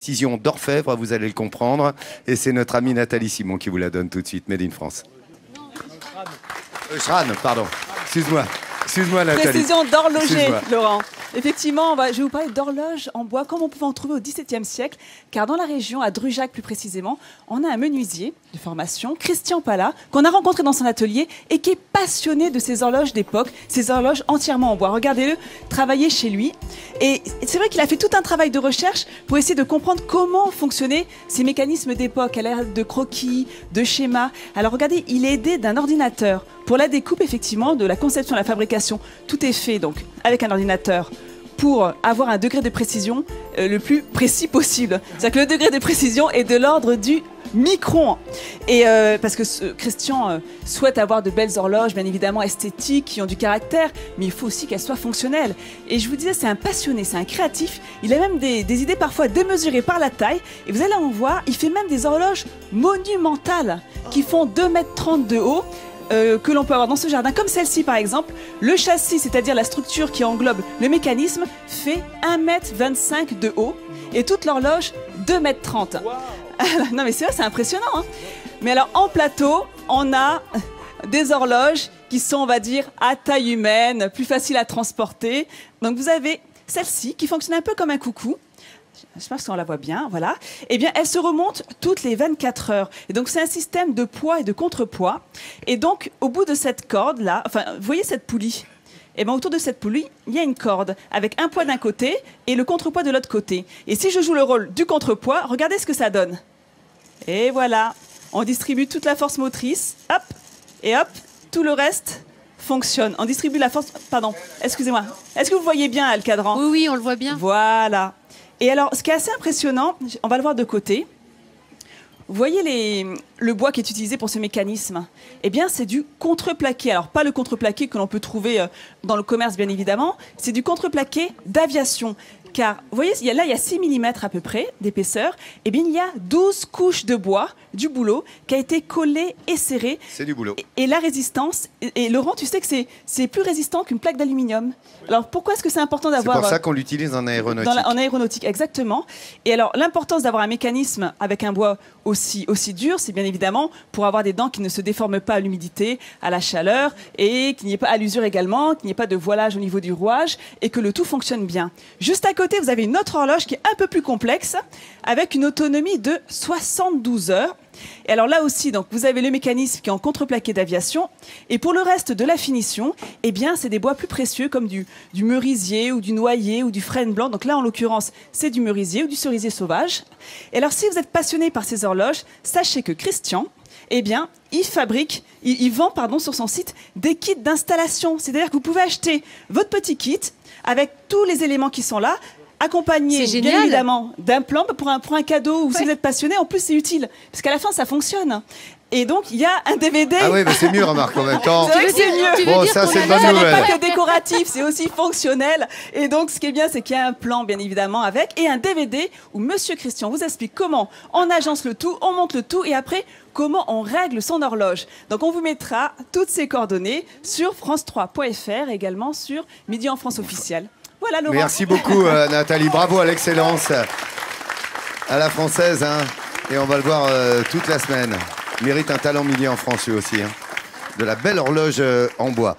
Précision d'orfèvre, vous allez le comprendre. Et c'est notre amie Nathalie Simon qui vous la donne tout de suite, Made in France. Schran, pardon. Excuse-moi Nathalie. Précision d'horloger, Laurent. Effectivement, je vais vous parler d'horloge en bois comme on pouvait en trouver au XVIIe siècle, car dans la région, à Drujac plus précisément, on a un menuisier de formation, Christian Pala, qu'on a rencontré dans son atelier et qui est passionné de ces horloges d'époque, ces horloges entièrement en bois. Regardez-le travailler chez lui. Et c'est vrai qu'il a fait tout un travail de recherche pour essayer de comprendre comment fonctionnaient ces mécanismes d'époque, à l'ère de croquis, de schémas. Alors regardez, il est aidé d'un ordinateur pour la découpe, effectivement, de la conception, la fabrication. Tout est fait donc avec un ordinateur pour avoir un degré de précision le plus précis possible. C'est-à-dire que le degré de précision est de l'ordre du micron. Et parce que Christian souhaite avoir de belles horloges, bien évidemment esthétiques, qui ont du caractère, mais il faut aussi qu'elles soient fonctionnelles. Et je vous disais, c'est un passionné, c'est un créatif. Il a même des idées parfois démesurées par la taille. Et vous allez en voir, il fait même des horloges monumentales qui font 2,30 m de haut. Que l'on peut avoir dans ce jardin, comme celle-ci par exemple. Le châssis, c'est-à-dire la structure qui englobe le mécanisme, fait 1,25 m de haut et toute l'horloge 2,30 m. Wow. Non mais c'est vrai, c'est impressionnant. Hein. Mais alors en plateau, on a des horloges qui sont, on va dire, à taille humaine, plus faciles à transporter. Donc vous avez celle-ci qui fonctionne un peu comme un coucou. Je pense qu'on la voit bien, voilà. Eh bien, elle se remonte toutes les 24 heures. Et donc, c'est un système de poids et de contrepoids. Et donc, au bout de cette corde-là, enfin, vous voyez cette poulie? Eh bien, autour de cette poulie, il y a une corde avec un poids d'un côté et le contrepoids de l'autre côté. Et si je joue le rôle du contrepoids, regardez ce que ça donne. Et voilà, on distribue toute la force motrice, hop, et hop, tout le reste fonctionne. On distribue la force... Pardon, excusez-moi. Est-ce que vous voyez bien le cadran? Oui, oui, on le voit bien. Voilà. Et alors, ce qui est assez impressionnant, on va le voir de côté. Vous voyez le bois qui est utilisé pour ce mécanisme? Eh bien, c'est du contreplaqué. Alors, pas le contreplaqué que l'on peut trouver dans le commerce, bien évidemment. C'est du contreplaqué d'aviation. Car, vous voyez, là, il y a 6 mm à peu près d'épaisseur. Eh bien, il y a 12 couches de bois, du boulot, qui a été collé et serré. C'est du boulot. Et la résistance... Et Laurent, tu sais que c'est plus résistant qu'une plaque d'aluminium. Alors, pourquoi est-ce que c'est important d'avoir... C'est pour ça qu'on l'utilise en aéronautique. En aéronautique, exactement. Et alors, l'importance d'avoir un mécanisme avec un bois aussi dur, c'est bien évidemment pour avoir des dents qui ne se déforment pas à l'humidité, à la chaleur, et qu'il n'y ait pas à l'usure également, qu'il n'y ait pas de voilage au niveau du rouage, et que le tout fonctionne bien. Juste à côté, vous avez une autre horloge qui est un peu plus complexe, avec une autonomie de 72 heures. Et alors là aussi, donc, vous avez le mécanisme qui est en contreplaqué d'aviation. Et pour le reste de la finition, eh bien, c'est des bois plus précieux comme du merisier ou du noyer ou du frêne blanc. Donc là, en l'occurrence, c'est du merisier ou du cerisier sauvage. Et alors, si vous êtes passionné par ces horloges, sachez que Christian, eh bien, il vend sur son site des kits d'installation. C'est-à-dire que vous pouvez acheter votre petit kit avec tous les éléments qui sont là, accompagné bien évidemment d'un plan pour un cadeau ou si vous êtes passionné, en plus c'est utile parce qu'à la fin ça fonctionne. Et donc il y a un DVD. Ah oui, mais c'est mieux, remarque en même temps. C'est vrai que c'est mieux. Bon, ça c'est une bonne Ça nouvelle. n'est pas que décoratif, c'est aussi fonctionnel. Et donc ce qui est bien, c'est qu'il y a un plan bien évidemment avec et un DVD où Monsieur Christian vous explique comment on agence le tout, on monte le tout et après comment on règle son horloge. Donc on vous mettra toutes ces coordonnées sur france3.fr et également sur Midi en France officiel. Voilà, Laurent. Merci beaucoup Nathalie, bravo à l'excellence à la française, hein. Et on va le voir toute la semaine. Il mérite un talent Midi en France lui aussi, hein. De la belle horloge en bois.